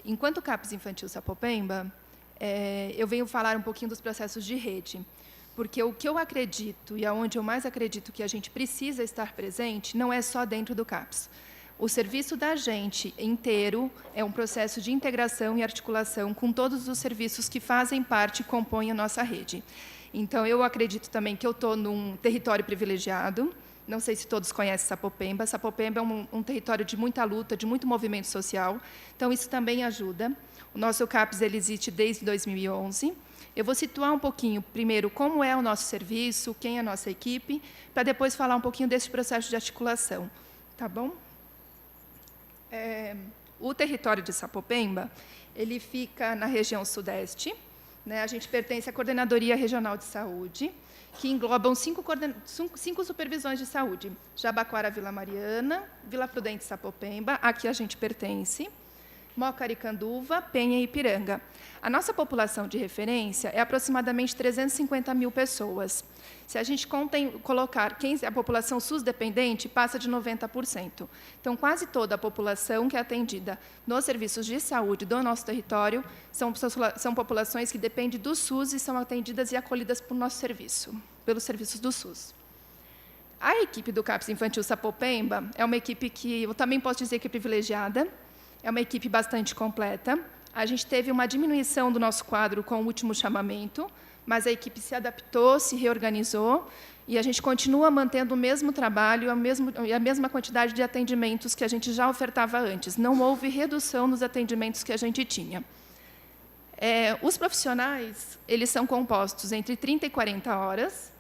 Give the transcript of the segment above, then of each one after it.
Enquanto CAPS Infantil Sapopemba, eu venho falar um pouquinho dos processos de rede, porque o que eu acredito e aonde eu mais acredito que a gente precisa estar presente não é só dentro do CAPS. O serviço da gente inteiro é um processo de integração e articulação com todos os serviços que fazem parte e compõem a nossa rede. Então, eu acredito também que eu estou num território privilegiado. Não sei se todos conhecem Sapopemba. Sapopemba é um território de muita luta, de muito movimento social. Então, isso também ajuda. O nosso CAPS ele existe desde 2011. Eu vou situar um pouquinho, primeiro, como é o nosso serviço, quem é a nossa equipe, para depois falar um pouquinho desse processo de articulação. Tá bom? O território de Sapopemba ele fica na região sudeste. A gente pertence à Coordenadoria Regional de Saúde, que englobam cinco supervisões de saúde: Jabaquara, Vila Mariana, Vila Prudente, Sapopemba, aqui a gente pertence, Moca, Aricanduva, Penha e Ipiranga. A nossa população de referência é aproximadamente 350 mil pessoas. Se a gente colocar a população SUS-dependente, passa de 90%. Então, quase toda a população que é atendida nos serviços de saúde do nosso território são populações que dependem do SUS e são atendidas e acolhidas por nosso serviço, pelos serviços do SUS. A equipe do CAPS Infantil Sapopemba é uma equipe que eu também posso dizer que é privilegiada, é uma equipe bastante completa. A gente teve uma diminuição do nosso quadro com o último chamamento, mas a equipe se adaptou, se reorganizou, e a gente continua mantendo o mesmo trabalho e a mesma quantidade de atendimentos que a gente já ofertava antes. Não houve redução nos atendimentos que a gente tinha. Os profissionais eles são compostos entre 30 e 40 horas.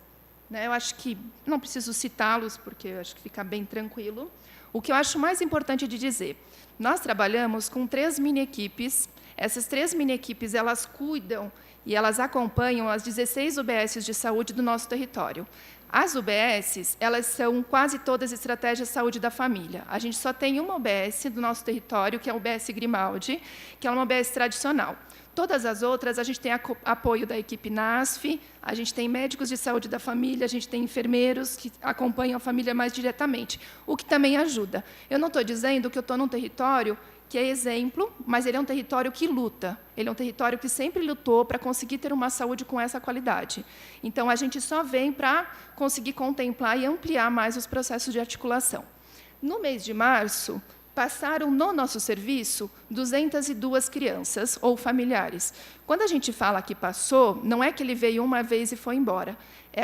Eu acho que não preciso citá-los, porque eu acho que fica bem tranquilo. O que eu acho mais importante de dizer, nós trabalhamos com 3 mini-equipes. Essas 3 mini-equipes elas cuidam e elas acompanham as 16 UBSs de saúde do nosso território. As UBSs, elas são quase todas estratégias de saúde da família. A gente só tem uma UBS do nosso território, que é a UBS Grimaldi, que é uma UBS tradicional. Todas as outras, a gente tem apoio da equipe NASF, a gente tem médicos de saúde da família, a gente tem enfermeiros que acompanham a família mais diretamente, o que também ajuda. Eu não estou dizendo que eu estou num território que é exemplo, mas ele é um território que luta. Ele é um território que sempre lutou para conseguir ter uma saúde com essa qualidade. Então, a gente só vem para conseguir contemplar e ampliar mais os processos de articulação. No mês de março, passaram no nosso serviço 202 crianças ou familiares. Quando a gente fala que passou, não é que ele veio uma vez e foi embora.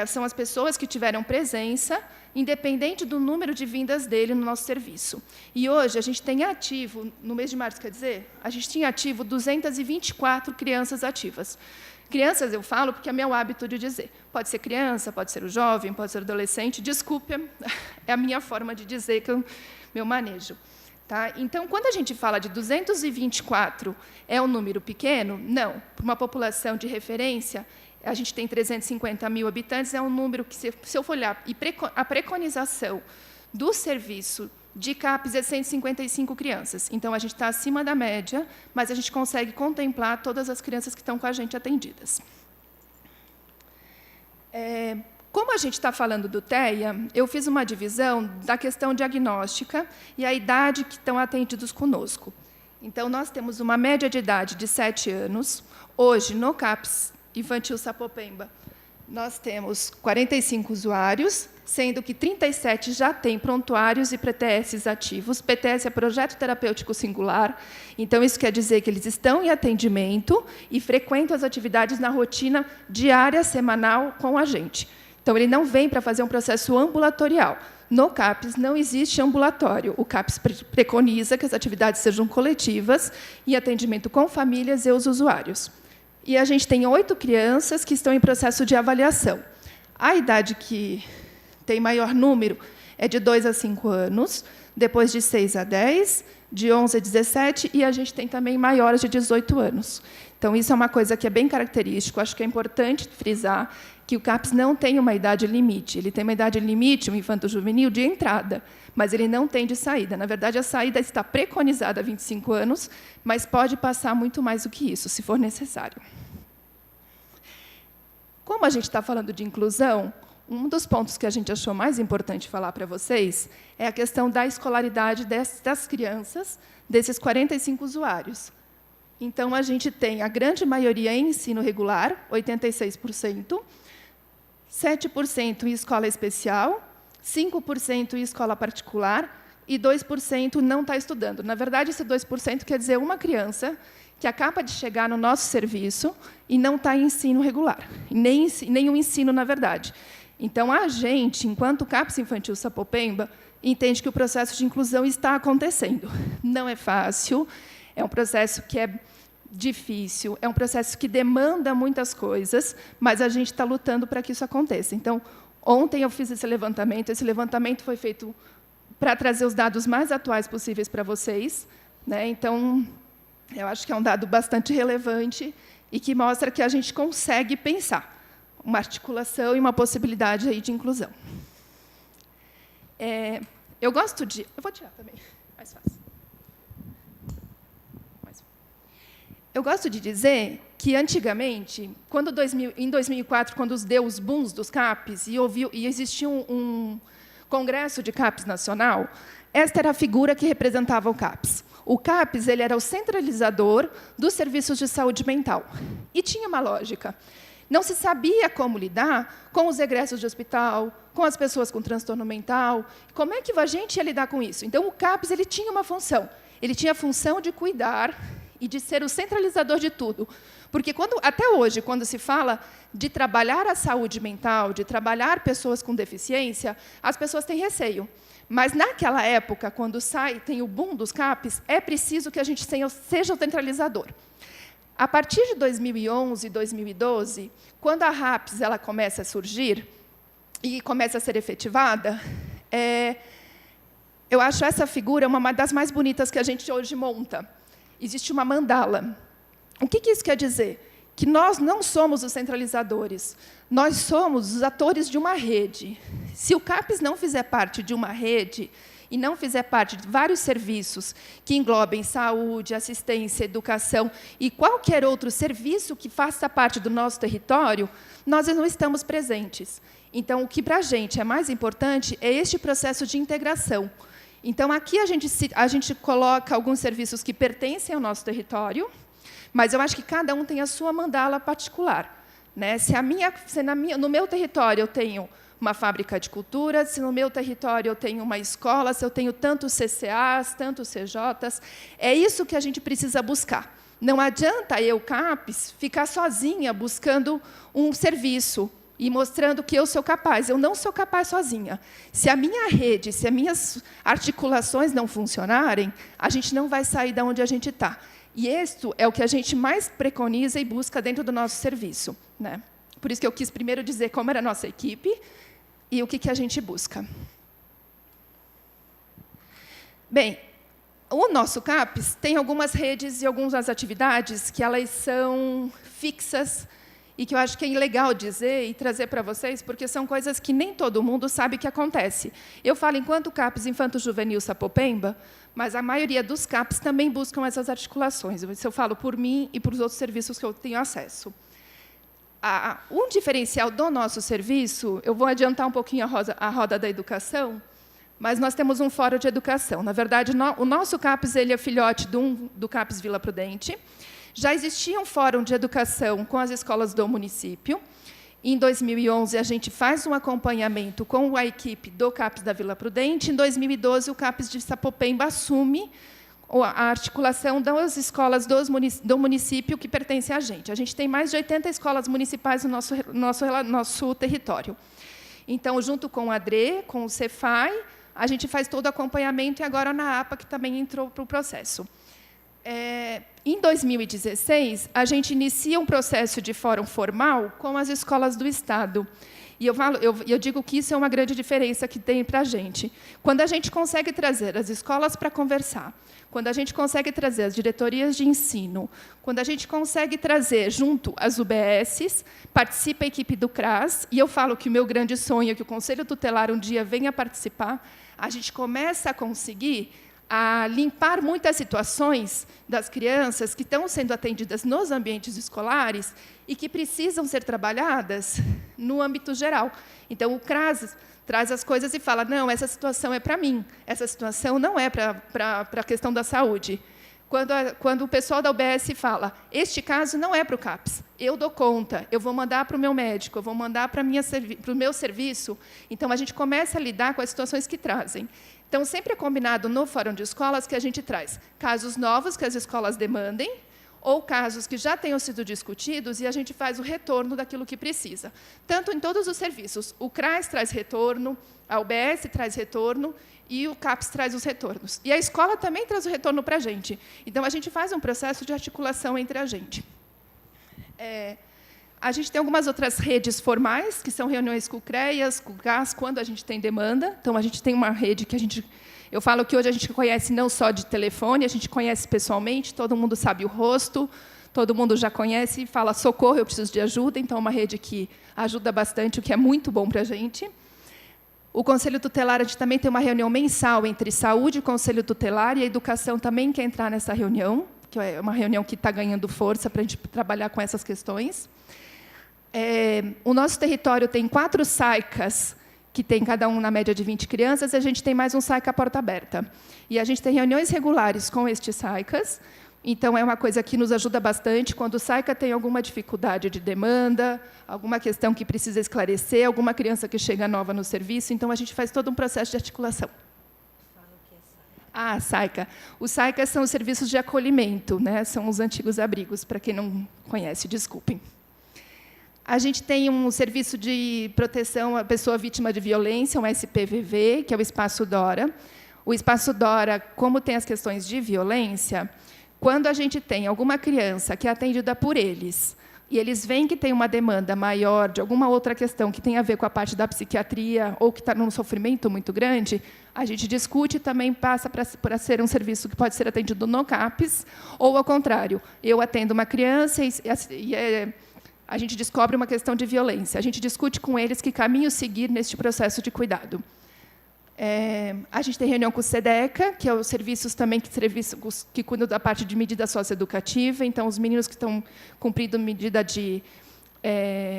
São as pessoas que tiveram presença, independente do número de vindas dele no nosso serviço. E hoje a gente tem ativo, no mês de março, quer dizer, a gente tinha ativo 224 crianças ativas. Crianças, eu falo porque é meu hábito de dizer. Pode ser criança, pode ser o jovem, pode ser o adolescente. Desculpe, é a minha forma de dizer que meu manejo. Tá? Então, quando a gente fala de 224, é um número pequeno? Não. Para uma população de referência, a gente tem 350 mil habitantes, é um número que, se eu for olhar, e a preconização do serviço de CAPS é 155 crianças. Então, a gente está acima da média, mas a gente consegue contemplar todas as crianças que estão com a gente atendidas. Como a gente está falando do TEA, eu fiz uma divisão da questão diagnóstica e a idade que estão atendidos conosco. Então, nós temos uma média de idade de 7 anos. Hoje, no CAPS Infantil Sapopemba, nós temos 45 usuários, sendo que 37 já têm prontuários e PTS ativos. PTS é Projeto Terapêutico Singular. Então, isso quer dizer que eles estão em atendimento e frequentam as atividades na rotina diária, semanal, com a gente. Então, ele não vem para fazer um processo ambulatorial. No CAPS não existe ambulatório. O CAPS preconiza que as atividades sejam coletivas e atendimento com famílias e os usuários. E a gente tem 8 crianças que estão em processo de avaliação. A idade que tem maior número é de 2 a 5 anos, depois de 6 a 10, de 11 a 17, e a gente tem também maiores de 18 anos. Então, isso é uma coisa que é bem característico. Acho que é importante frisar que o CAPS não tem uma idade limite. Ele tem uma idade limite, um infanto-juvenil, de entrada, mas ele não tem de saída. Na verdade, a saída está preconizada a 25 anos, mas pode passar muito mais do que isso, se for necessário. Como a gente está falando de inclusão, Um dos pontos que a gente achou mais importante falar para vocês é a questão da escolaridade das crianças, desses 45 usuários. Então, a gente tem a grande maioria em ensino regular, 86%, 7% em escola especial, 5% em escola particular e 2% não está estudando. Na verdade, esse 2% quer dizer uma criança que acaba de chegar no nosso serviço e não está em ensino regular, nem o ensino, na verdade. Então, a gente, enquanto CAPS Infantil Sapopemba, entende que o processo de inclusão está acontecendo. Não é fácil, é um processo que é difícil, é um processo que demanda muitas coisas, mas a gente está lutando para que isso aconteça. Então, ontem eu fiz esse levantamento foi feito para trazer os dados mais atuais possíveis para vocês, né? Então, eu acho que é um dado bastante relevante e que mostra que a gente consegue pensar uma articulação e uma possibilidade aí de inclusão. Eu gosto de... Eu vou tirar também, mais fácil. Eu gosto de dizer que, antigamente, em 2004, quando deu os booms dos CAPs, e existia um congresso de CAPs nacional, esta era a figura que representava o CAPs. O CAPs ele era o centralizador dos serviços de saúde mental. E tinha uma lógica. Não se sabia como lidar com os egressos de hospital, com as pessoas com transtorno mental. Como é que a gente ia lidar com isso? Então, o CAPs ele tinha uma função. Ele tinha a função de cuidar e de ser o centralizador de tudo. Porque, até hoje, quando se fala de trabalhar a saúde mental, de trabalhar pessoas com deficiência, as pessoas têm receio. Mas, naquela época, quando tem o boom dos CAPs, é preciso que a gente seja o centralizador. A partir de 2011, 2012, quando a RAPS ela começa a surgir e começa a ser efetivada, eu acho essa figura uma das mais bonitas que a gente hoje monta. Existe uma mandala. O que isso quer dizer? Que nós não somos os centralizadores, nós somos os atores de uma rede. Se o CAPs não fizer parte de uma rede e não fizer parte de vários serviços que englobem saúde, assistência, educação e qualquer outro serviço que faça parte do nosso território, nós não estamos presentes. Então, o que para a gente é mais importante é este processo de integração. Então, aqui a gente coloca alguns serviços que pertencem ao nosso território, mas eu acho que cada um tem a sua mandala particular, né? No meu território eu tenho uma fábrica de cultura, se no meu território eu tenho uma escola, se eu tenho tantos CCAs, tantos CJs, é isso que a gente precisa buscar. Não adianta eu, CAPs, ficar sozinha buscando um serviço e mostrando que eu sou capaz. Eu não sou capaz sozinha. Se a minha rede, se as minhas articulações não funcionarem, a gente não vai sair de onde a gente está. E isso é o que a gente mais preconiza e busca dentro do nosso serviço, né? Por isso que eu quis primeiro dizer como era a nossa equipe e o que a gente busca. Bem, o nosso CAPs tem algumas redes e algumas atividades que elas são fixas e que eu acho que é legal dizer e trazer para vocês, porque são coisas que nem todo mundo sabe que acontece. Eu falo enquanto CAPs Infanto Juvenil Sapopemba, mas a maioria dos CAPs também buscam essas articulações. Isso eu falo por mim e por os outros serviços que eu tenho acesso. Um diferencial do nosso serviço, eu vou adiantar um pouquinho a roda da educação, mas nós temos um fórum de educação. Na verdade, o nosso CAPs ele é filhote do CAPs Vila Prudente. Já existia um fórum de educação com as escolas do município. Em 2011, a gente faz um acompanhamento com a equipe do CAPs da Vila Prudente. Em 2012, o CAPs de Sapopemba assume a articulação das escolas do município que pertencem a gente. A gente tem mais de 80 escolas municipais no nosso território. Então, junto com o ADRE, com o Cefai, a gente faz todo o acompanhamento, e agora na APA, que também entrou para o processo. Em 2016, a gente inicia um processo de fórum formal com as escolas do Estado. E eu digo que isso é uma grande diferença que tem para a gente. Quando a gente consegue trazer as escolas para conversar, quando a gente consegue trazer as diretorias de ensino, quando a gente consegue trazer junto as UBSs, participa a equipe do CRAS, e eu falo que o meu grande sonho é que o Conselho Tutelar um dia venha participar, a gente começa a conseguir a limpar muitas situações das crianças que estão sendo atendidas nos ambientes escolares e que precisam ser trabalhadas no âmbito geral. Então, o CRAS traz as coisas e fala, não, essa situação é para mim, essa situação não é para a questão da saúde. Quando o pessoal da UBS fala, este caso não é para o CAPS, eu dou conta, eu vou mandar para o meu médico, eu vou mandar para o meu serviço, então a gente começa a lidar com as situações que trazem. Então, sempre é combinado no Fórum de Escolas que a gente traz casos novos que as escolas demandem, ou casos que já tenham sido discutidos, e a gente faz o retorno daquilo que precisa. Tanto em todos os serviços. O CRAS traz retorno, a UBS traz retorno, e o CAPS traz os retornos. E a escola também traz o retorno para a gente. Então, a gente faz um processo de articulação entre a gente. A gente tem algumas outras redes formais, que são reuniões com o CREAS, com o GAS, quando a gente tem demanda. Então, a gente tem uma rede que eu falo que hoje a gente conhece não só de telefone, a gente conhece pessoalmente, todo mundo sabe o rosto, todo mundo já conhece e fala, socorro, eu preciso de ajuda. Então, é uma rede que ajuda bastante, o que é muito bom para a gente. O Conselho Tutelar, a gente também tem uma reunião mensal entre saúde, Conselho Tutelar, e a educação também quer entrar nessa reunião, que é uma reunião que está ganhando força para a gente trabalhar com essas questões. O nosso território tem 4 SAICAs, que tem cada um na média de 20 crianças, e a gente tem mais um SAICA porta aberta. E a gente tem reuniões regulares com estes SAICAs, então é uma coisa que nos ajuda bastante. Quando o SAICA tem alguma dificuldade de demanda, alguma questão que precisa esclarecer, alguma criança que chega nova no serviço, então a gente faz todo um processo de articulação. SAICA. Os SAICAs são os serviços de acolhimento, né? São os antigos abrigos, para quem não conhece, desculpem. A gente tem um serviço de proteção à pessoa vítima de violência, um SPVV, que é o Espaço Dora. O Espaço Dora, como tem as questões de violência, quando a gente tem alguma criança que é atendida por eles, e eles veem que tem uma demanda maior de alguma outra questão que tem a ver com a parte da psiquiatria ou que está num sofrimento muito grande, a gente discute e também passa para ser um serviço que pode ser atendido no CAPS, ou, ao contrário, eu atendo uma criança a gente descobre uma questão de violência. A gente discute com eles que caminho seguir neste processo de cuidado. A gente tem reunião com o SEDECA, que é os serviços também que cuidam da parte de medida socioeducativa. Então, os meninos que estão cumprindo medida de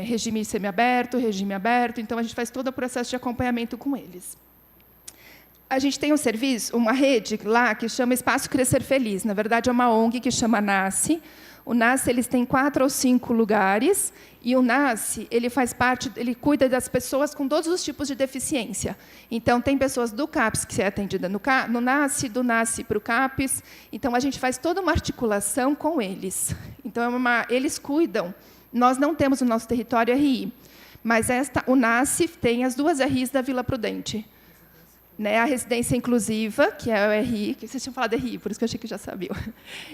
regime semiaberto, regime aberto. Então, a gente faz todo o processo de acompanhamento com eles. A gente tem um serviço, uma rede lá que chama Espaço Crescer Feliz. Na verdade, é uma ONG que chama NASCE. O NASCE eles têm 4 ou 5 lugares, e o NASCE ele cuida das pessoas com todos os tipos de deficiência. Então, tem pessoas do CAPS que é atendida no NASCE, do NASCE para o CAPS. Então, a gente faz toda uma articulação com eles. Então, eles cuidam. Nós não temos no nosso território RI, mas o NASCE tem as 2 RIs da Vila Prudente. A residência inclusiva, que é o RI, que vocês tinham falado RI, por isso que eu achei que já sabiam.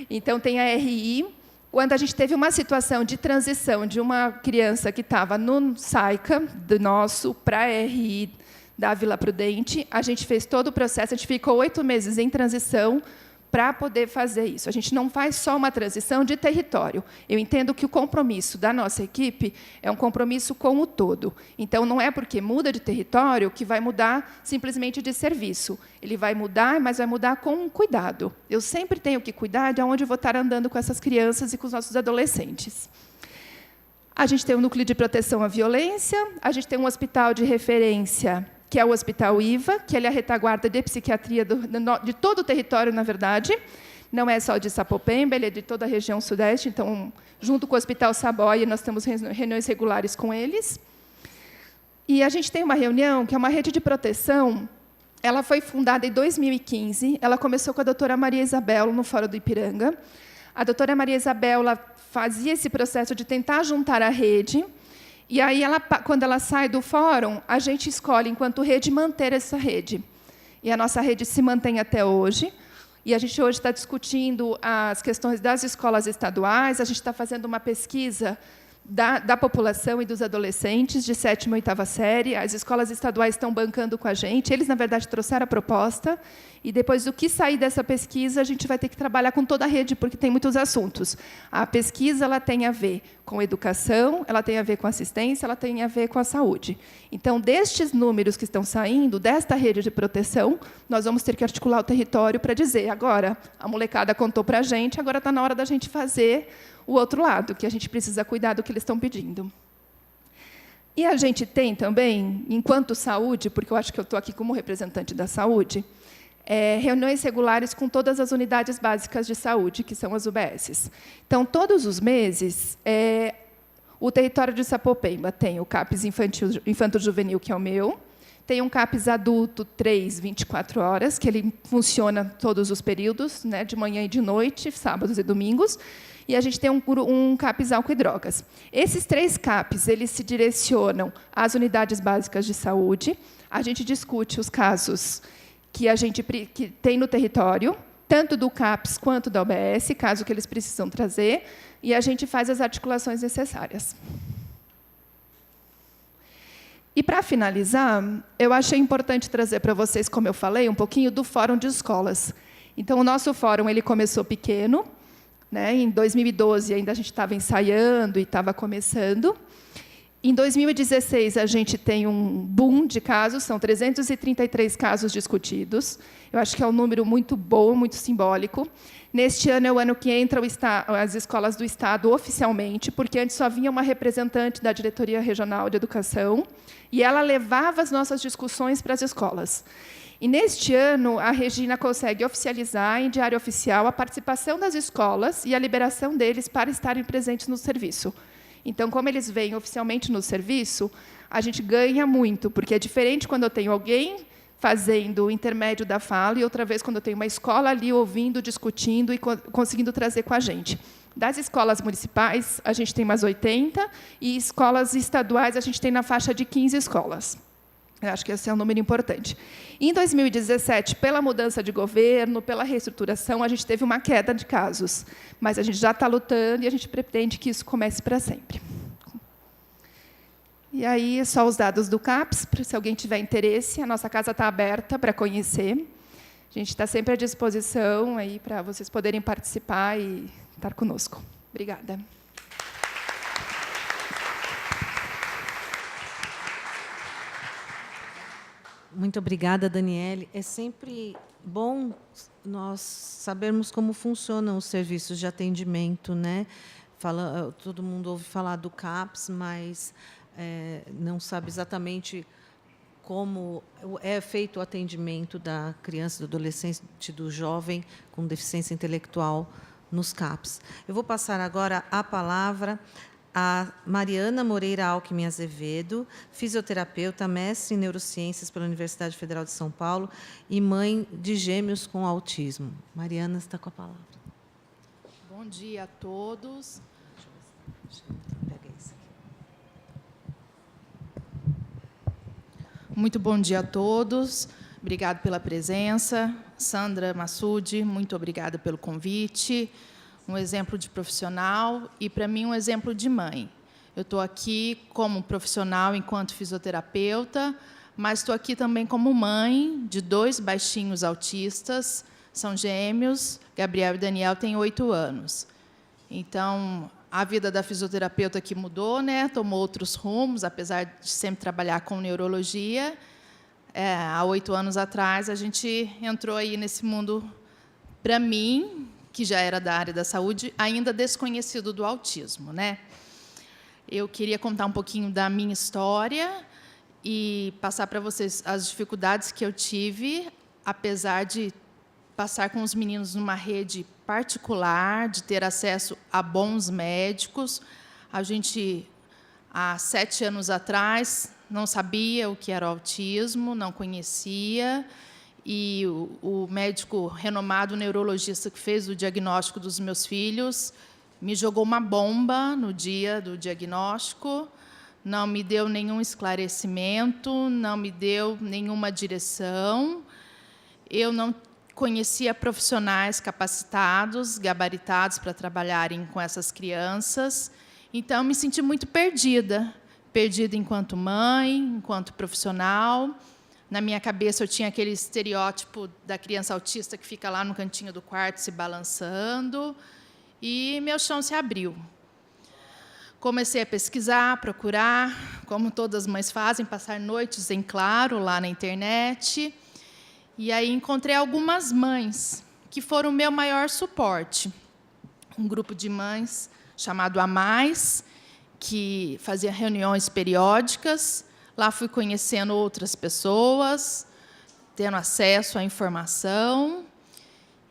Então, tem a RI. Quando a gente teve uma situação de transição de uma criança que estava no SAICA, do nosso, para a RI da Vila Prudente, a gente fez todo o processo, a gente ficou 8 meses em transição para poder fazer isso. A gente não faz só uma transição de território. Eu entendo que o compromisso da nossa equipe é um compromisso com o todo. Então, não é porque muda de território que vai mudar simplesmente de serviço. Ele vai mudar, mas vai mudar com cuidado. Eu sempre tenho que cuidar de onde eu vou estar andando com essas crianças e com os nossos adolescentes. A gente tem um núcleo de proteção à violência, a gente tem um hospital de referência, que é o Hospital IVA, que ele é a retaguarda de psiquiatria de todo o território, na verdade. Não é só de Sapopemba, ele é de toda a região sudeste. Então, junto com o Hospital Saboia, nós temos reuniões regulares com eles. E a gente tem uma reunião, que é uma rede de proteção. Ela foi fundada em 2015. Ela começou com a doutora Maria Isabel, no Fórum do Ipiranga. A doutora Maria Isabel fazia esse processo de tentar juntar a rede. E aí, quando ela sai do fórum, a gente escolhe, enquanto rede, manter essa rede. E a nossa rede se mantém até hoje. E a gente hoje está discutindo as questões das escolas estaduais, a gente está fazendo uma pesquisa da população e dos adolescentes de 7ª e 8ª série. As escolas estaduais estão bancando com a gente. Eles, na verdade, trouxeram a proposta. E, depois do que sair dessa pesquisa, a gente vai ter que trabalhar com toda a rede, porque tem muitos assuntos. A pesquisa ela tem a ver com educação, ela tem a ver com assistência, ela tem a ver com a saúde. Então, destes números que estão saindo, desta rede de proteção, nós vamos ter que articular o território para dizer, agora, a molecada contou para a gente, agora está na hora da gente fazer o outro lado, que a gente precisa cuidar do que eles estão pedindo. E a gente tem também, enquanto saúde, porque eu acho que eu estou aqui como representante da saúde, reuniões regulares com todas as unidades básicas de saúde, que são as UBSs. Então, todos os meses, o território de Sapopemba tem o CAPS infanto-juvenil, que é o meu, tem um CAPS adulto 3, 24 horas, que ele funciona todos os períodos, né, de manhã e de noite, sábados e domingos, e a gente tem um CAPS álcool e drogas. Esses 3 CAPs eles se direcionam às unidades básicas de saúde, a gente discute os casos que tem no território, tanto do CAPS quanto da UBS, caso que eles precisam trazer, e a gente faz as articulações necessárias. E, para finalizar, eu achei importante trazer para vocês, como eu falei, um pouquinho do Fórum de Escolas. Então, o nosso fórum ele começou pequeno, né? Em 2012, ainda a gente estava ensaiando e estava começando. Em 2016, a gente tem um boom de casos, são 333 casos discutidos. Eu acho que é um número muito bom, muito simbólico. Neste ano é o ano que entra as escolas do Estado oficialmente, porque antes só vinha uma representante da Diretoria Regional de Educação, e ela levava as nossas discussões para as escolas. E, neste ano, a Regina consegue oficializar, em diário oficial, a participação das escolas e a liberação deles para estarem presentes no serviço. Então, como eles vêm oficialmente no serviço, a gente ganha muito, porque é diferente quando eu tenho alguém fazendo o intermédio da fala e, outra vez, quando eu tenho uma escola ali ouvindo, discutindo e conseguindo trazer com a gente. Das escolas municipais, a gente tem umas 80, e escolas estaduais, a gente tem na faixa de 15 escolas. Eu acho que esse é um número importante. Em 2017, pela mudança de governo, pela reestruturação, a gente teve uma queda de casos, mas a gente já está lutando e a gente pretende que isso comece para sempre. E aí, só os dados do CAPS, se alguém tiver interesse, a nossa casa está aberta para conhecer. A gente está sempre à disposição aí para vocês poderem participar e estar conosco. Obrigada. Muito obrigada, Daniele. É sempre bom nós sabermos como funcionam os serviços de atendimento, né? Todo mundo ouve falar do CAPS, mas não sabe exatamente como é feito o atendimento da criança, do adolescente, do jovem com deficiência intelectual nos CAPS. Eu vou passar agora a palavra a Mariana Moreira Alckmin Azevedo, fisioterapeuta, mestre em neurociências pela Universidade Federal de São Paulo e mãe de gêmeos com autismo. Mariana está com a palavra. Bom dia a todos. Muito bom dia a todos. Obrigado pela presença. Sandra Massoudi, muito obrigada pelo convite. Um exemplo de profissional e, para mim, um exemplo de mãe. Eu estou aqui como profissional enquanto fisioterapeuta, mas estou aqui também como mãe de 2 baixinhos autistas, são gêmeos, Gabriel e Daniel têm 8 anos. Então, a vida da fisioterapeuta aqui mudou, né? Tomou outros rumos, apesar de sempre trabalhar com neurologia. Há 8 anos atrás, a gente entrou aí nesse mundo, para mim, que já era da área da saúde, ainda desconhecido do autismo, né? Eu queria contar um pouquinho da minha história e passar para vocês as dificuldades que eu tive, apesar de passar com os meninos numa rede particular, de ter acesso a bons médicos. A gente, há 7 anos atrás, não sabia o que era o autismo, não conhecia, e o médico renomado neurologista que fez o diagnóstico dos meus filhos me jogou uma bomba no dia do diagnóstico, não me deu nenhum esclarecimento, não me deu nenhuma direção. Eu não conhecia profissionais capacitados, gabaritados para trabalharem com essas crianças. Então, eu me senti muito perdida. Perdida enquanto mãe, enquanto profissional. Na minha cabeça, eu tinha aquele estereótipo da criança autista que fica lá no cantinho do quarto se balançando. E meu chão se abriu. Comecei a pesquisar, procurar, como todas as mães fazem, passar noites em claro lá na internet. E aí encontrei algumas mães que foram o meu maior suporte. Um grupo de mães chamado A Mais, que fazia reuniões periódicas. Lá fui conhecendo outras pessoas, tendo acesso à informação.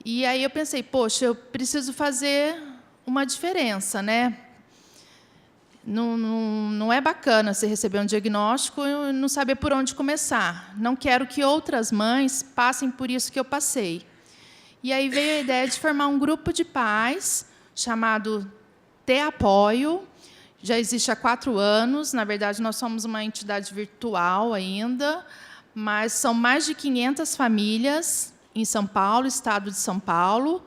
E aí eu pensei, poxa, eu preciso fazer uma diferença, né? Não é bacana você receber um diagnóstico e não saber por onde começar. Não quero que outras mães passem por isso que eu passei. E aí veio a ideia de formar um grupo de pais chamado Te Apoio. Já existe há 4 anos. Na verdade, nós somos uma entidade virtual ainda, mas são mais de 500 famílias em São Paulo, estado de São Paulo,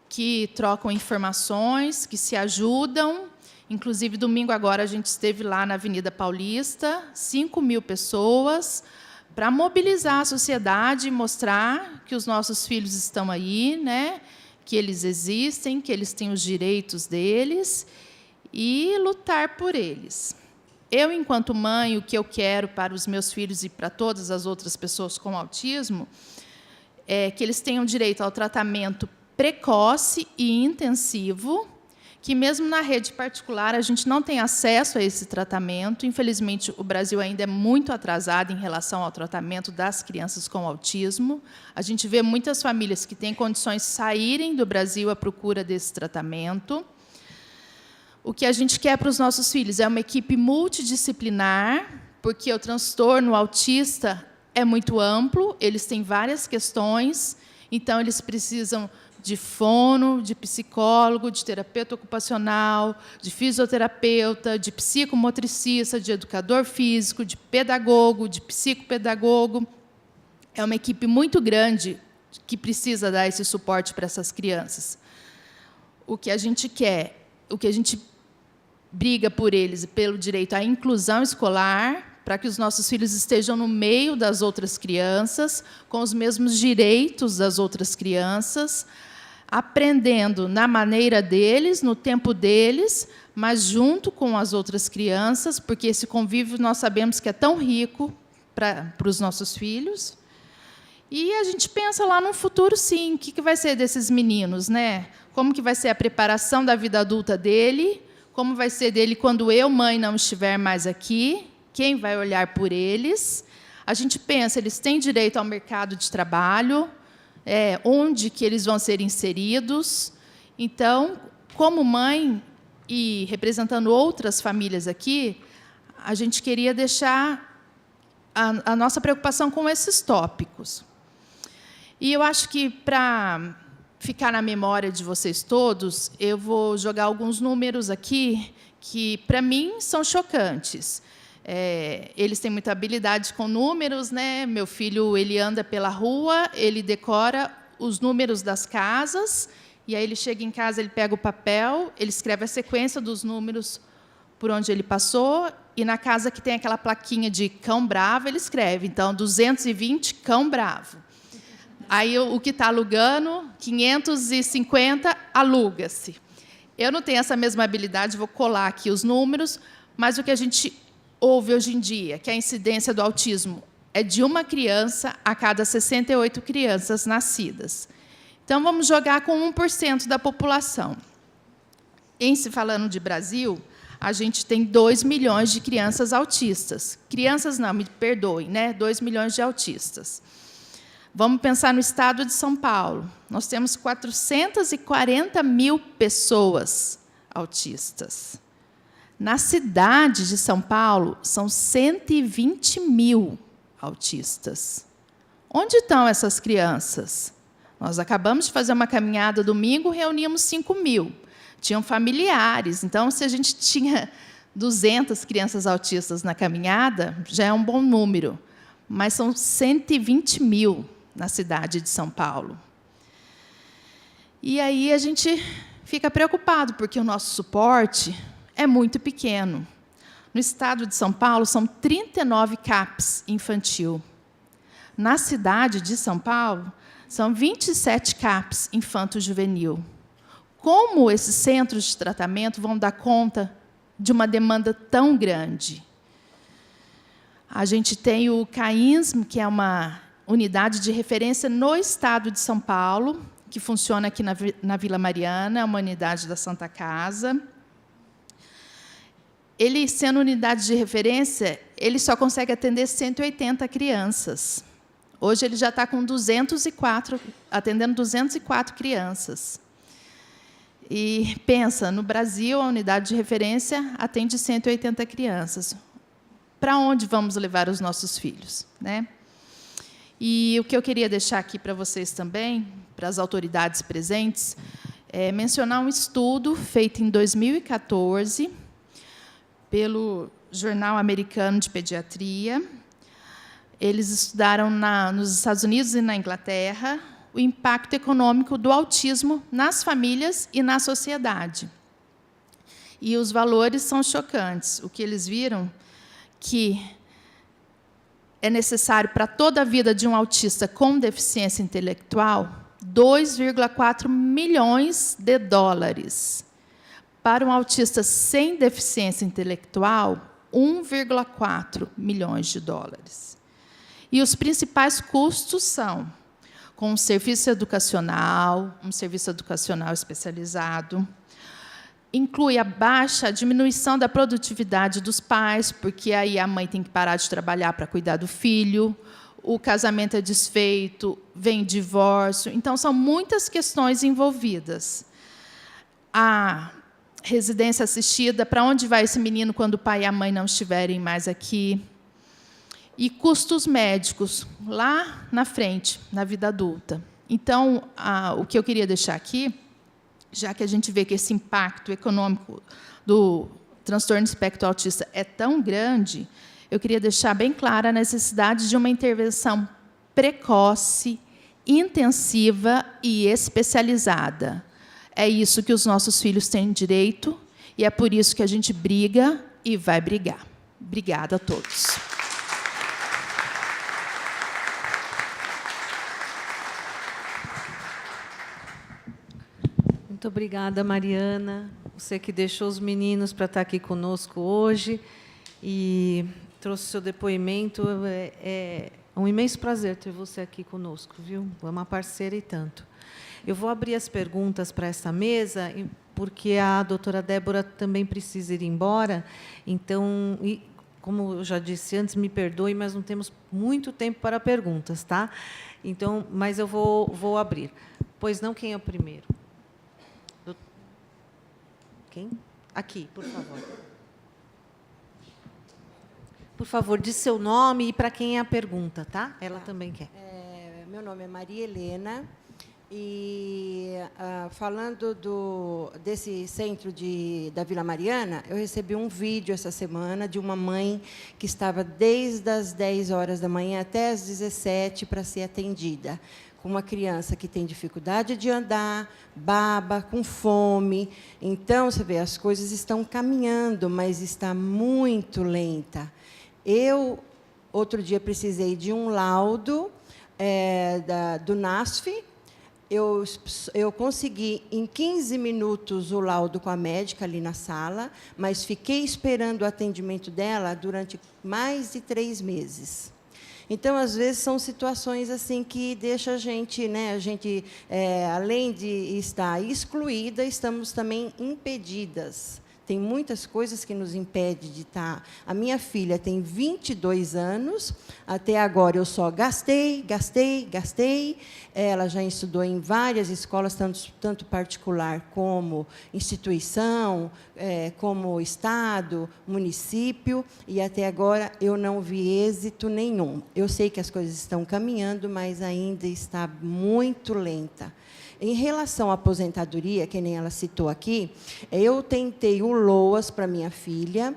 que trocam informações, que se ajudam. Inclusive, domingo agora, a gente esteve lá na Avenida Paulista, 5.000 pessoas, para mobilizar a sociedade e mostrar que os nossos filhos estão aí, né? Que eles existem, que eles têm os direitos deles, e lutar por eles. Eu, enquanto mãe, o que eu quero para os meus filhos e para todas as outras pessoas com autismo é que eles tenham direito ao tratamento precoce e intensivo, que, mesmo na rede particular, a gente não tem acesso a esse tratamento. Infelizmente, o Brasil ainda é muito atrasado em relação ao tratamento das crianças com autismo. A gente vê muitas famílias que têm condições de saírem do Brasil à procura desse tratamento. O que a gente quer para os nossos filhos é uma equipe multidisciplinar, porque o transtorno autista é muito amplo, eles têm várias questões, então eles precisam de fono, de psicólogo, de terapeuta ocupacional, de fisioterapeuta, de psicomotricista, de educador físico, de pedagogo, de psicopedagogo. É uma equipe muito grande que precisa dar esse suporte para essas crianças. O que a gente quer, o que a gente briga por eles e pelo direito à inclusão escolar, para que os nossos filhos estejam no meio das outras crianças, com os mesmos direitos das outras crianças, aprendendo na maneira deles, no tempo deles, mas junto com as outras crianças, porque esse convívio nós sabemos que é tão rico para os nossos filhos. E a gente pensa lá no futuro, sim, o que vai ser desses meninos, né? Como que vai ser a preparação da vida adulta dele, como vai ser dele quando eu, mãe, não estiver mais aqui, quem vai olhar por eles. A gente pensa, eles têm direito ao mercado de trabalho, onde que eles vão ser inseridos. Então, como mãe e representando outras famílias aqui, a gente queria deixar a nossa preocupação com esses tópicos. E eu acho que, para ficar na memória de vocês todos, eu vou jogar alguns números aqui que, para mim, são chocantes. Eles têm muita habilidade com números, né? Meu filho, ele anda pela rua, ele decora os números das casas, e aí ele chega em casa, ele pega o papel, ele escreve a sequência dos números por onde ele passou, e na casa que tem aquela plaquinha de cão bravo, ele escreve, então, 220, cão bravo. Aí o que está alugando, 550, aluga-se. Eu não tenho essa mesma habilidade, vou colar aqui os números, mas o que a gente ouve hoje em dia, que a incidência do autismo é de uma criança a cada 68 crianças nascidas. Então, vamos jogar com 1% da população. Se falando de Brasil, a gente tem 2 milhões de crianças autistas. Crianças não, me perdoem, né? 2 milhões de autistas. Vamos pensar no estado de São Paulo. Nós temos 440 mil pessoas autistas. Na cidade de São Paulo, são 120 mil autistas. Onde estão essas crianças? Nós acabamos de fazer uma caminhada domingo, reunimos 5.000. Tinham familiares. Então, se a gente tinha 200 crianças autistas na caminhada, já é um bom número. Mas são 120 mil na cidade de São Paulo. E aí a gente fica preocupado, porque o nosso suporte é muito pequeno. No estado de São Paulo, são 39 CAPs infantil. Na cidade de São Paulo, são 27 CAPs infanto-juvenil. Como esses centros de tratamento vão dar conta de uma demanda tão grande? A gente tem o CAINSM, que é uma unidade de referência no estado de São Paulo, que funciona aqui na Vila Mariana, é uma unidade da Santa Casa. Ele, sendo unidade de referência, ele só consegue atender 180 crianças. Hoje, ele já está com atendendo 204 crianças. E pensa, no Brasil, a unidade de referência atende 180 crianças. Para onde vamos levar os nossos filhos, né? E o que eu queria deixar aqui para vocês também, para as autoridades presentes, é mencionar um estudo feito em 2014 pelo Jornal Americano de Pediatria. Eles estudaram nos Estados Unidos e na Inglaterra o impacto econômico do autismo nas famílias e na sociedade. E os valores são chocantes. O que eles viram que é necessário para toda a vida de um autista com deficiência intelectual 2,4 milhões de dólares. Para um autista sem deficiência intelectual, 1,4 milhões de dólares. E os principais custos são com um serviço educacional especializado, inclui a diminuição da produtividade dos pais, porque aí a mãe tem que parar de trabalhar para cuidar do filho, o casamento é desfeito, vem divórcio. Então, são muitas questões envolvidas. A residência assistida, para onde vai esse menino quando o pai e a mãe não estiverem mais aqui? E custos médicos, lá na frente, na vida adulta. Então, o que eu queria deixar aqui, já que a gente vê que esse impacto econômico do transtorno de espectro autista é tão grande, eu queria deixar bem clara a necessidade de uma intervenção precoce, intensiva e especializada. É isso que os nossos filhos têm direito, e é por isso que a gente briga e vai brigar. Obrigada a todos. Muito obrigada, Mariana. Você que deixou os meninos para estar aqui conosco hoje e trouxe seu depoimento. É um imenso prazer ter você aqui conosco, viu? É uma parceira e tanto. Eu vou abrir as perguntas para essa mesa, porque a doutora Débora também precisa ir embora. Então, como eu já disse antes, me perdoe, mas não temos muito tempo para perguntas, tá? Então, mas eu vou abrir. Pois não, quem é o primeiro? Quem? Aqui, por favor. Por favor, diz seu nome e para quem é a pergunta, tá? Ela também quer. Meu nome é Maria Helena. E, falando desse centro da Vila Mariana, eu recebi um vídeo essa semana de uma mãe que estava desde as 10 horas da manhã até as 17 para ser atendida, com uma criança que tem dificuldade de andar, baba, com fome. Então, você vê, as coisas estão caminhando, mas está muito lenta. Eu, outro dia, precisei de um laudo do NASF. Eu consegui, em 15 minutos, o laudo com a médica ali na sala, mas fiquei esperando o atendimento dela durante mais de 3 meses. Então, às vezes, são situações assim que deixam a gente, né? Além de estar excluída, estamos também impedidas. Tem muitas coisas que nos impedem de estar. A minha filha tem 22 anos, até agora eu só gastei. Ela já estudou em várias escolas, tanto particular como instituição, como estado, município, e até agora eu não vi êxito nenhum. Eu sei que as coisas estão caminhando, mas ainda está muito lenta. Em relação à aposentadoria, que nem ela citou aqui, eu tentei o LOAS para minha filha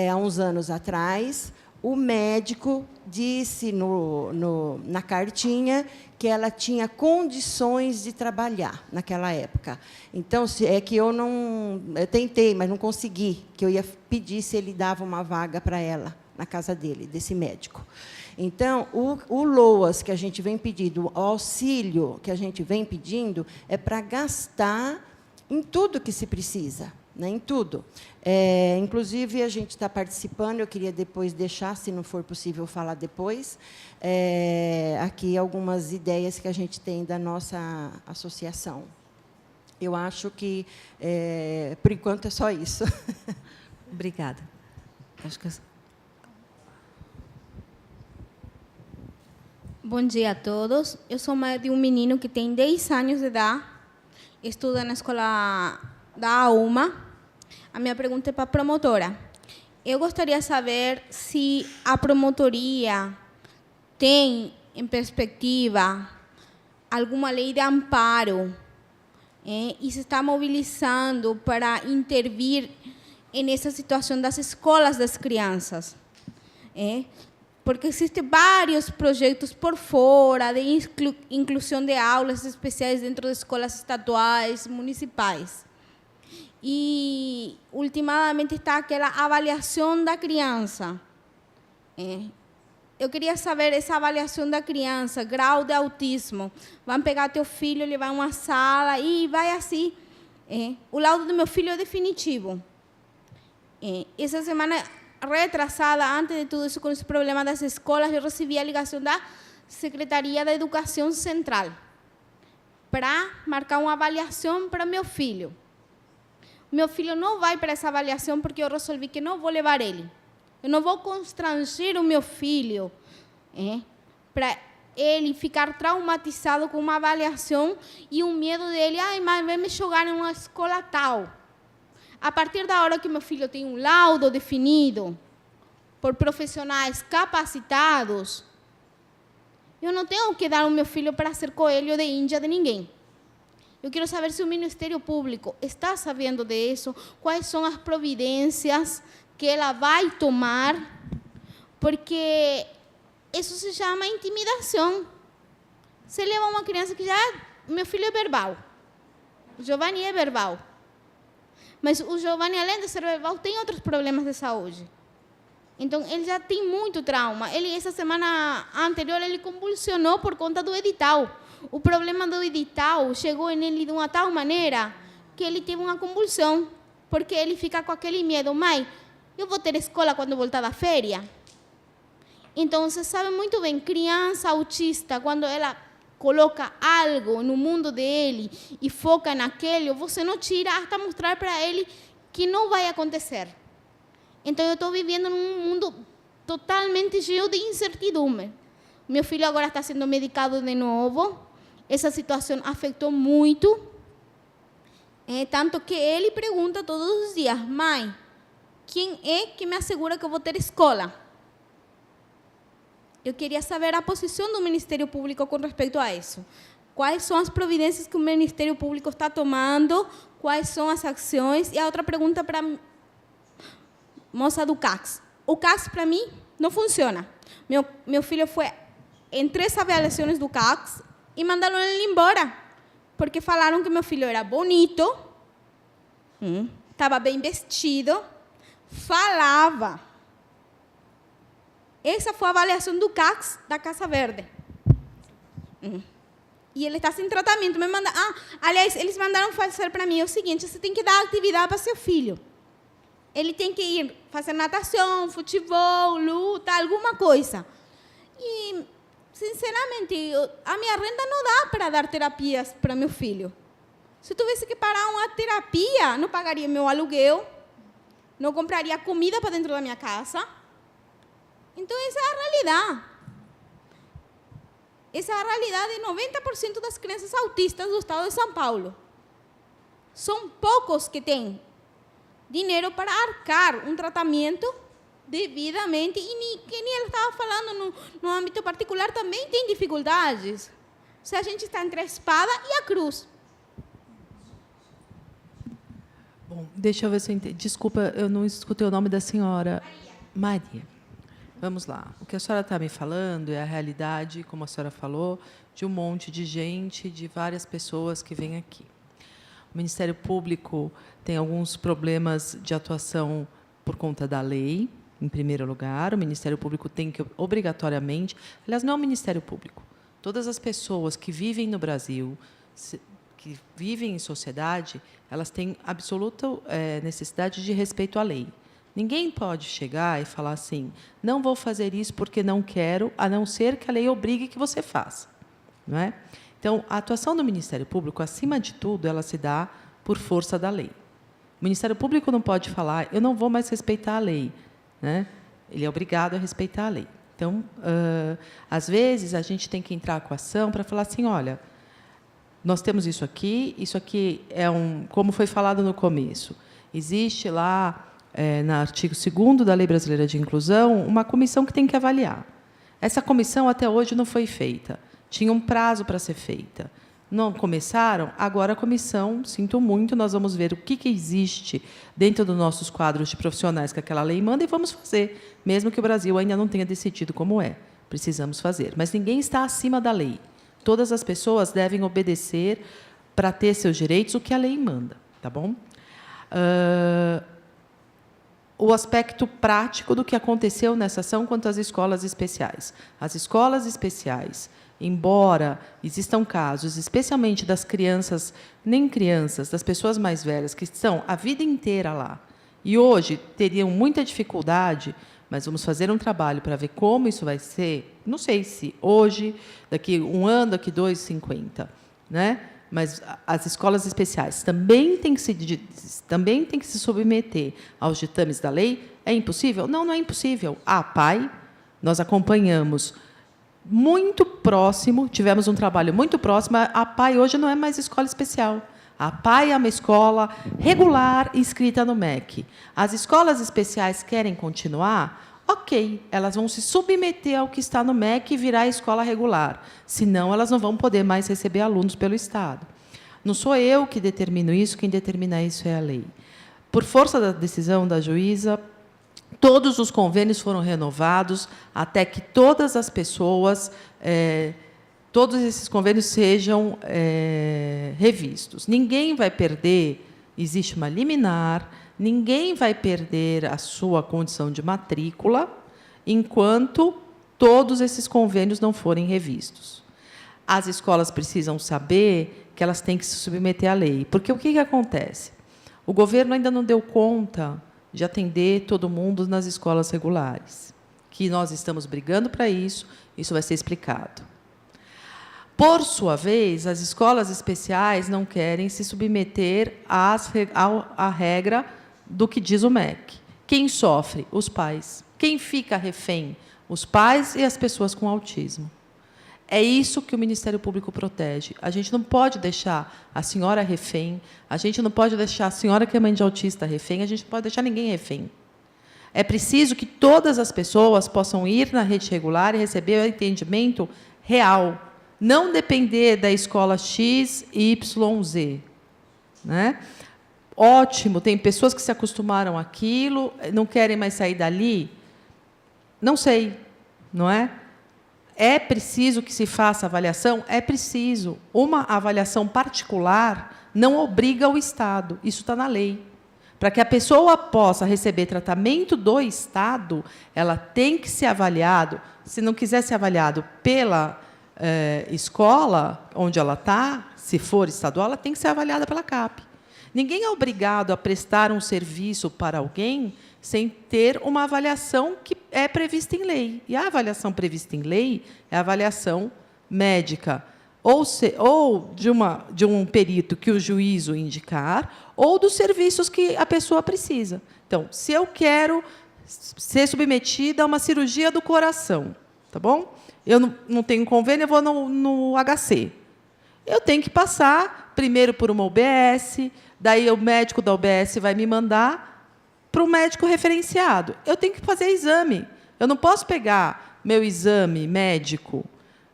há uns anos atrás. o médico disse na cartinha que ela tinha condições de trabalhar naquela época. Então, é que eu tentei, mas não consegui, que eu ia pedir se ele dava uma vaga para ela na casa dele, desse médico. Então, o LOAS que a gente vem pedindo, o auxílio que a gente vem pedindo, é para gastar em tudo que se precisa, né, em tudo. Inclusive, a gente está participando, eu queria depois deixar, se não for possível falar depois, aqui algumas ideias que a gente tem da nossa associação. Eu acho que, por enquanto, é só isso. Obrigada. Acho que... Bom dia a todos. Eu sou mãe de um menino que tem 10 anos de idade, estuda na escola da AUMA. A minha pergunta é para a promotora. Eu gostaria de saber se a promotoria tem, em perspectiva, alguma lei de amparo e se está mobilizando para intervir nessa situação das escolas das crianças. Porque existem vários projetos por fora de inclusão de aulas especiais dentro de escolas estaduais, municipais. E, ultimamente, está aquela avaliação da criança. Eu queria saber essa avaliação da criança, grau de autismo. Vão pegar teu filho, levar a uma sala e vai assim. O laudo do meu filho é definitivo. Essa semana retrasada, antes de tudo isso, com esse problema das escolas, eu recebi a ligação da Secretaria da Educação Central para marcar uma avaliação para meu filho. Meu filho não vai para essa avaliação porque eu resolvi que não vou levar ele. Eu não vou constranger o meu filho para ele ficar traumatizado com uma avaliação e o medo dele, mas vai me jogar em uma escola tal. A partir da hora que meu filho tem um laudo definido por profissionais capacitados, eu não tenho que dar o meu filho para ser coelho de Índia de ninguém. Eu quero saber se o Ministério Público está sabendo disso, quais são as providências que ela vai tomar, porque isso se chama intimidação. Você leva uma criança que já... Meu filho é verbal. O Giovanni é verbal. Mas o Giovanni, além de ser verbal, tem outros problemas de saúde. Então, ele já tem muito trauma. Essa semana anterior, ele convulsionou por conta do edital. O problema do edital chegou nele de uma tal maneira que ele teve uma convulsão, porque ele fica com aquele medo. Mãe, eu vou ter escola quando voltar da férias? Então, você sabe muito bem, criança autista, quando ela coloca algo no mundo dele e foca naquele, você não tira até mostrar para ele que não vai acontecer. Então, eu estou vivendo num mundo totalmente cheio de incertidumbre. Meu filho agora está sendo medicado de novo. Essa situação afetou muito. Tanto que ele pergunta todos os dias, mãe, quem é que me assegura que eu vou ter escola? Eu queria saber a posição do Ministério Público com respeito a isso. Quais são as providências que o Ministério Público está tomando? Quais são as ações? E a outra pergunta para a moça do CACS. O CACS, para mim, não funciona. Meu filho foi em 3 avaliações do CACS e mandaram ele embora, porque falaram que meu filho era bonito, estava bem vestido, falava. Essa foi a avaliação do CACS da Casa Verde. E ele está sem tratamento. Aliás, eles mandaram fazer para mim o seguinte: você tem que dar atividade para seu filho. Ele tem que ir fazer natação, futebol, luta, alguma coisa. E, sinceramente, a minha renda não dá para dar terapias para meu filho. Se eu tivesse que parar uma terapia, não pagaria meu aluguel, não compraria comida para dentro da minha casa. Então, essa é a realidade. Essa é a realidade de 90% das crianças autistas do estado de São Paulo. São poucos que têm dinheiro para arcar um tratamento devidamente. E que nem ela estava falando, no âmbito particular também tem dificuldades. Se a gente está entre a espada e a cruz. Bom, deixa eu ver se eu entendi. Desculpa, eu não escutei o nome da senhora. Maria. Vamos lá. O que a senhora está me falando é a realidade, como a senhora falou, de um monte de gente, de várias pessoas que vêm aqui. O Ministério Público tem alguns problemas de atuação por conta da lei, em primeiro lugar. O Ministério Público tem que, obrigatoriamente... Aliás, não é o Ministério Público. Todas as pessoas que vivem no Brasil, que vivem em sociedade, elas têm absoluta necessidade de respeito à lei. Ninguém pode chegar e falar assim, não vou fazer isso porque não quero, a não ser que a lei obrigue que você faça. Não é? Então, a atuação do Ministério Público, acima de tudo, ela se dá por força da lei. O Ministério Público não pode falar, eu não vou mais respeitar a lei. Né? Ele é obrigado a respeitar a lei. Então, às vezes, a gente tem que entrar com a ação para falar assim, olha, nós temos isso aqui é como foi falado no começo, existe lá, no artigo 2º da Lei Brasileira de Inclusão, uma comissão que tem que avaliar. Essa comissão, até hoje, não foi feita. Tinha um prazo para ser feita. Não começaram? Agora a comissão, sinto muito, nós vamos ver o que existe dentro dos nossos quadros de profissionais que aquela lei manda e vamos fazer, mesmo que o Brasil ainda não tenha decidido como é. Precisamos fazer. Mas ninguém está acima da lei. Todas as pessoas devem obedecer para ter seus direitos o que a lei manda. Tá bom? O aspecto prático do que aconteceu nessa ação quanto às escolas especiais. As escolas especiais, embora existam casos, especialmente das crianças, nem crianças, das pessoas mais velhas, que estão a vida inteira lá, e hoje teriam muita dificuldade, mas vamos fazer um trabalho para ver como isso vai ser, não sei se hoje, daqui 1 ano, daqui 2, 50, né? Mas as escolas especiais também têm que se submeter aos ditames da lei. É impossível? Não, não é impossível. A PAI, nós acompanhamos muito próximo, tivemos um trabalho muito próximo. A PAI hoje não é mais escola especial. A PAI é uma escola regular inscrita no MEC. As escolas especiais querem continuar? Ok, elas vão se submeter ao que está no MEC e virar escola regular. Senão, elas não vão poder mais receber alunos pelo Estado. Não sou eu que determino isso, quem determina isso é a lei. Por força da decisão da juíza, todos os convênios foram renovados até que todas as pessoas, todos esses convênios sejam revistos. Ninguém vai perder, existe uma liminar, ninguém vai perder a sua condição de matrícula enquanto todos esses convênios não forem revistos. As escolas precisam saber que elas têm que se submeter à lei. Porque o que acontece? O governo ainda não deu conta de atender todo mundo nas escolas regulares, que nós estamos brigando para isso vai ser explicado. Por sua vez, as escolas especiais não querem se submeter à regra do que diz o MEC. Quem sofre? Os pais. Quem fica refém? Os pais e as pessoas com autismo. É isso que o Ministério Público protege. A gente não pode deixar a senhora refém, a gente não pode deixar a senhora que é mãe de autista refém, a gente não pode deixar ninguém refém. É preciso que todas as pessoas possam ir na rede regular e receber o atendimento real, não depender da escola X, Y, Z. Né? Ótimo, tem pessoas que se acostumaram àquilo, não querem mais sair dali? Não sei, não é? É preciso que se faça avaliação? É preciso. Uma avaliação particular não obriga o Estado, isso está na lei. Para que a pessoa possa receber tratamento do Estado, ela tem que ser avaliada. Se não quiser ser avaliado pela escola onde ela está, se for estadual, ela tem que ser avaliada pela CAP. Ninguém é obrigado a prestar um serviço para alguém sem ter uma avaliação que é prevista em lei. E a avaliação prevista em lei é a avaliação médica, ou de um perito que o juízo indicar, ou dos serviços que a pessoa precisa. Então, se eu quero ser submetida a uma cirurgia do coração, tá bom? Eu não tenho convênio, eu vou no HC. Eu tenho que passar primeiro por uma UBS, daí o médico da UBS vai me mandar para o médico referenciado. Eu tenho que fazer exame. Eu não posso pegar meu exame médico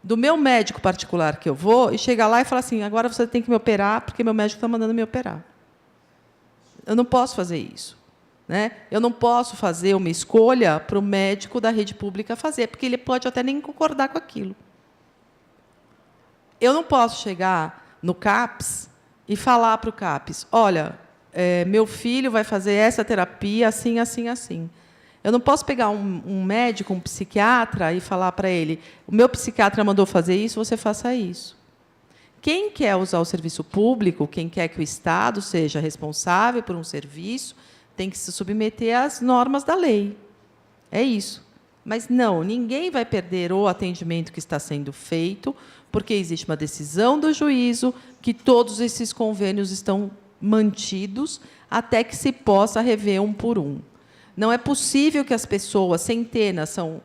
do meu médico particular que eu vou e chegar lá e falar assim, agora você tem que me operar porque meu médico está mandando me operar. Eu não posso fazer isso. né? Eu não posso fazer uma escolha para o médico da rede pública fazer, porque ele pode até nem concordar com aquilo. Eu não posso chegar no CAPS e falar para o CAPS, olha, meu filho vai fazer essa terapia assim, assim, assim. Eu não posso pegar um médico, um psiquiatra, e falar para ele, o meu psiquiatra mandou fazer isso, você faça isso. Quem quer usar o serviço público, quem quer que o Estado seja responsável por um serviço, tem que se submeter às normas da lei. É isso. Mas, não, ninguém vai perder o atendimento que está sendo feito, porque existe uma decisão do juízo que todos esses convênios estão mantidos até que se possa rever um por um. Não é possível que as pessoas, centenas, são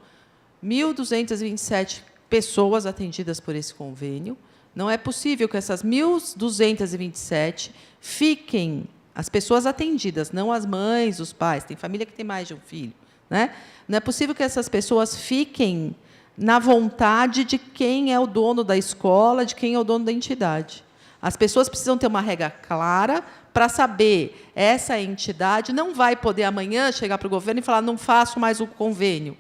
1.227 pessoas atendidas por esse convênio, não é possível que essas 1.227 fiquem, as pessoas atendidas, não as mães, os pais, tem família que tem mais de um filho, né? Não é possível que essas pessoas fiquem na vontade de quem é o dono da escola, de quem é o dono da entidade. As pessoas precisam ter uma regra clara para saber, essa entidade não vai poder amanhã chegar para o governo e falar, não faço mais o convênio.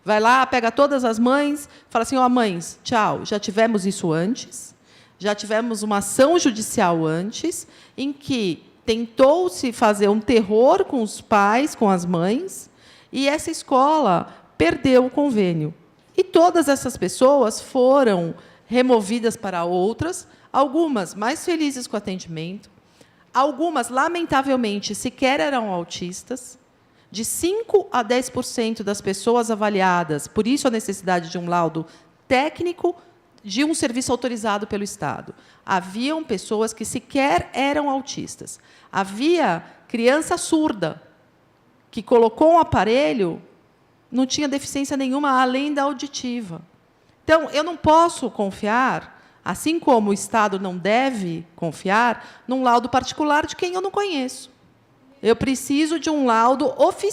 Vai lá, pega todas as mães, fala assim, ó, mães, tchau, já tivemos isso antes, já tivemos uma ação judicial antes, em que tentou-se fazer um terror com os pais, com as mães, e essa escola perdeu o convênio. E todas essas pessoas foram removidas para outras, algumas mais felizes com o atendimento, algumas, lamentavelmente, sequer eram autistas. De 5% a 10% das pessoas avaliadas, por isso a necessidade de um laudo técnico de um serviço autorizado pelo Estado. Haviam pessoas que sequer eram autistas. Havia criança surda, que colocou um aparelho, não tinha deficiência nenhuma, além da auditiva. Então, eu não posso confiar, assim como o Estado não deve confiar, num laudo particular de quem eu não conheço. Eu preciso de um laudo oficial.